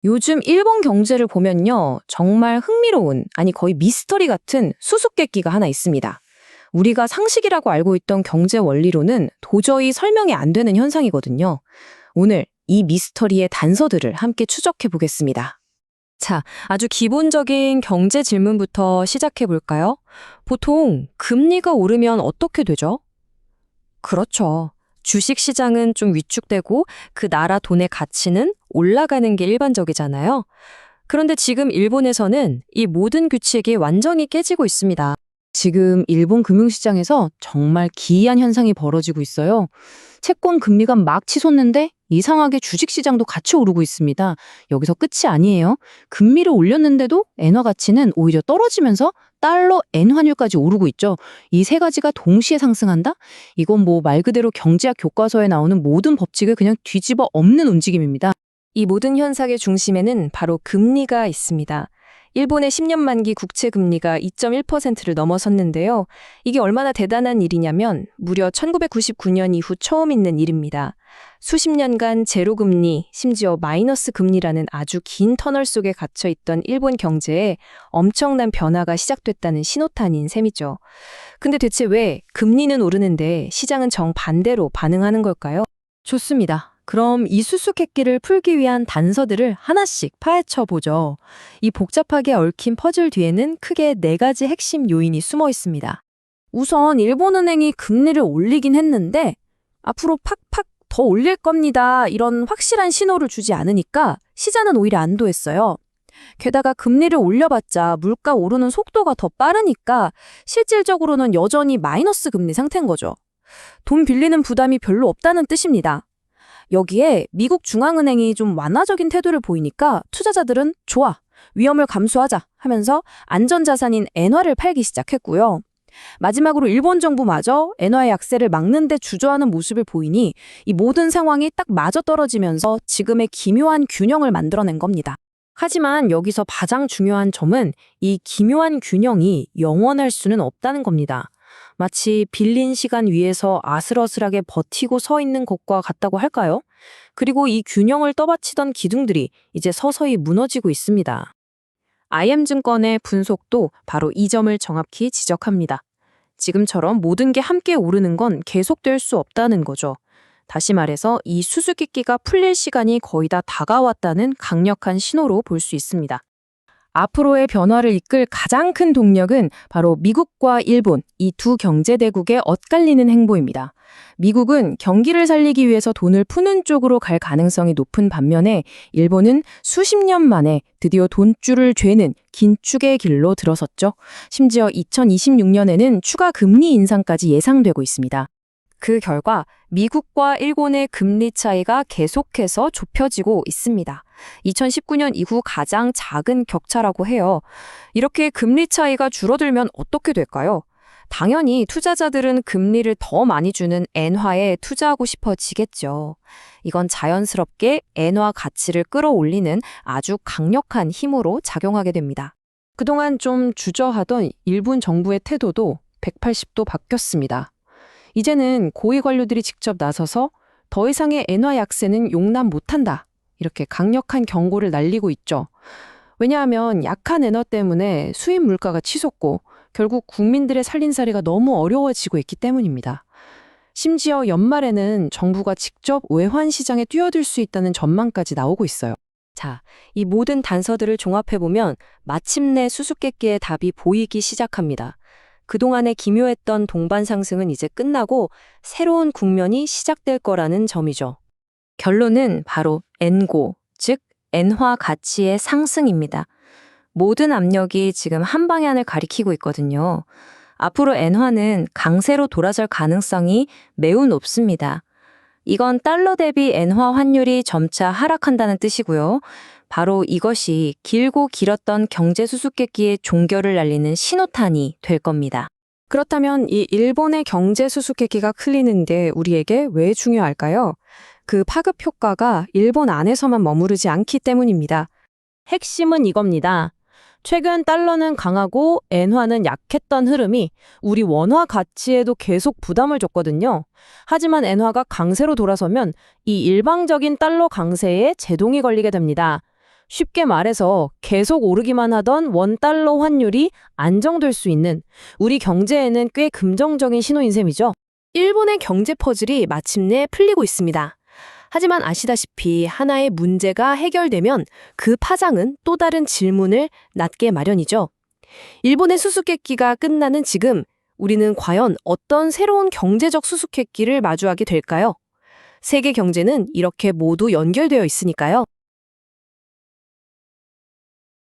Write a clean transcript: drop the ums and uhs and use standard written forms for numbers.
요즘 일본 경제를 보면요. 정말 흥미로운, 아니 거의 미스터리 같은 수수께끼가 하나 있습니다. 우리가 상식이라고 알고 있던 경제 원리로는 도저히 설명이 안 되는 현상이거든요. 오늘 이 미스터리의 단서들을 함께 추적해 보겠습니다. 자, 아주 기본적인 경제 질문부터 시작해 볼까요? 보통 금리가 오르면 어떻게 되죠? 그렇죠. 주식 시장은 좀 위축되고 그 나라 돈의 가치는 올라가는 게 일반적이잖아요. 그런데 지금 일본에서는 이 모든 규칙이 완전히 깨지고 있습니다. 지금 일본 금융시장에서 정말 기이한 현상이 벌어지고 있어요. 채권 금리가 막 치솟는데 이상하게 주식시장도 같이 오르고 있습니다. 여기서 끝이 아니에요. 금리를 올렸는데도 엔화 가치는 오히려 떨어지면서 달러 엔 환율까지 오르고 있죠. 이 세 가지가 동시에 상승한다? 이건 뭐 말 그대로 경제학 교과서에 나오는 모든 법칙을 그냥 뒤집어 엎는 움직임입니다. 이 모든 현상의 중심에는 바로 금리가 있습니다. 일본의 10년 만기 국채 금리가 2.1%를 넘어섰는데요. 이게 얼마나 대단한 일이냐면 무려 1999년 이후 처음 있는 일입니다. 수십 년간 제로 금리, 심지어 마이너스 금리라는 아주 긴 터널 속에 갇혀 있던 일본 경제에 엄청난 변화가 시작됐다는 신호탄인 셈이죠. 근데 대체 왜 금리는 오르는데 시장은 정반대로 반응하는 걸까요? 좋습니다. 그럼 이 수수께끼를 풀기 위한 단서들을 하나씩 파헤쳐 보죠. 이 복잡하게 얽힌 퍼즐 뒤에는 크게 네 가지 핵심 요인이 숨어 있습니다. 우선 일본은행이 금리를 올리긴 했는데 앞으로 팍팍 더 올릴 겁니다. 이런 확실한 신호를 주지 않으니까 시장은 오히려 안도했어요. 게다가 금리를 올려봤자 물가 오르는 속도가 더 빠르니까 실질적으로는 여전히 마이너스 금리 상태인 거죠. 돈 빌리는 부담이 별로 없다는 뜻입니다. 여기에 미국 중앙은행이 좀 완화적인 태도를 보이니까 투자자들은 좋아, 위험을 감수하자 하면서 안전자산인 엔화를 팔기 시작했고요. 마지막으로 일본 정부마저 엔화의 약세를 막는 데 주저하는 모습을 보이니 이 모든 상황이 딱 맞아떨어지면서 지금의 기묘한 균형을 만들어낸 겁니다. 하지만 여기서 가장 중요한 점은 이 기묘한 균형이 영원할 수는 없다는 겁니다. 마치 빌린 시간 위에서 아슬아슬하게 버티고 서 있는 것과 같다고 할까요? 그리고 이 균형을 떠받치던 기둥들이 이제 서서히 무너지고 있습니다. IM증권의 분석도 바로 이 점을 정확히 지적합니다. 지금처럼 모든 게 함께 오르는 건 계속될 수 없다는 거죠. 다시 말해서 이 수수께끼가 풀릴 시간이 거의 다 다가왔다는 강력한 신호로 볼 수 있습니다. 앞으로의 변화를 이끌 가장 큰 동력은 바로 미국과 일본, 이 두 경제대국의 엇갈리는 행보입니다. 미국은 경기를 살리기 위해서 돈을 푸는 쪽으로 갈 가능성이 높은 반면에 일본은 수십 년 만에 드디어 돈줄을 죄는 긴축의 길로 들어섰죠. 심지어 2026년에는 추가 금리 인상까지 예상되고 있습니다. 그 결과 미국과 일본의 금리 차이가 계속해서 좁혀지고 있습니다. 2019년 이후 가장 작은 격차라고 해요. 이렇게 금리 차이가 줄어들면 어떻게 될까요? 당연히 투자자들은 금리를 더 많이 주는 엔화에 투자하고 싶어지겠죠. 이건 자연스럽게 엔화 가치를 끌어올리는 아주 강력한 힘으로 작용하게 됩니다. 그동안 좀 주저하던 일본 정부의 태도도 180도 바뀌었습니다. 이제는 고위 관료들이 직접 나서서 더 이상의 엔화 약세는 용납 못한다. 이렇게 강력한 경고를 날리고 있죠. 왜냐하면 약한 엔화 때문에 수입 물가가 치솟고 결국 국민들의 살림살이가 너무 어려워지고 있기 때문입니다. 심지어 연말에는 정부가 직접 외환 시장에 뛰어들 수 있다는 전망까지 나오고 있어요. 자, 이 모든 단서들을 종합해보면 마침내 수수께끼의 답이 보이기 시작합니다. 그동안의 기묘했던 동반 상승은 이제 끝나고 새로운 국면이 시작될 거라는 점이죠. 결론은 바로 엔고, 즉 엔화 가치의 상승입니다. 모든 압력이 지금 한 방향을 가리키고 있거든요. 앞으로 엔화는 강세로 돌아설 가능성이 매우 높습니다. 이건 달러 대비 엔화 환율이 점차 하락한다는 뜻이고요. 바로 이것이 길고 길었던 경제 수수께끼의 종결을 알리는 신호탄이 될 겁니다. 그렇다면 이 일본의 경제 수수께끼가 풀리는 게 우리에게 왜 중요할까요? 그 파급 효과가 일본 안에서만 머무르지 않기 때문입니다. 핵심은 이겁니다. 최근 달러는 강하고 엔화는 약했던 흐름이 우리 원화 가치에도 계속 부담을 줬거든요. 하지만 엔화가 강세로 돌아서면 이 일방적인 달러 강세에 제동이 걸리게 됩니다. 쉽게 말해서 계속 오르기만 하던 원달러 환율이 안정될 수 있는 우리 경제에는 꽤 긍정적인 신호인 셈이죠. 일본의 경제 퍼즐이 마침내 풀리고 있습니다. 하지만 아시다시피 하나의 문제가 해결되면 그 파장은 또 다른 질문을 낳게 마련이죠. 일본의 수수께끼가 끝나는 지금 우리는 과연 어떤 새로운 경제적 수수께끼를 마주하게 될까요? 세계 경제는 이렇게 모두 연결되어 있으니까요.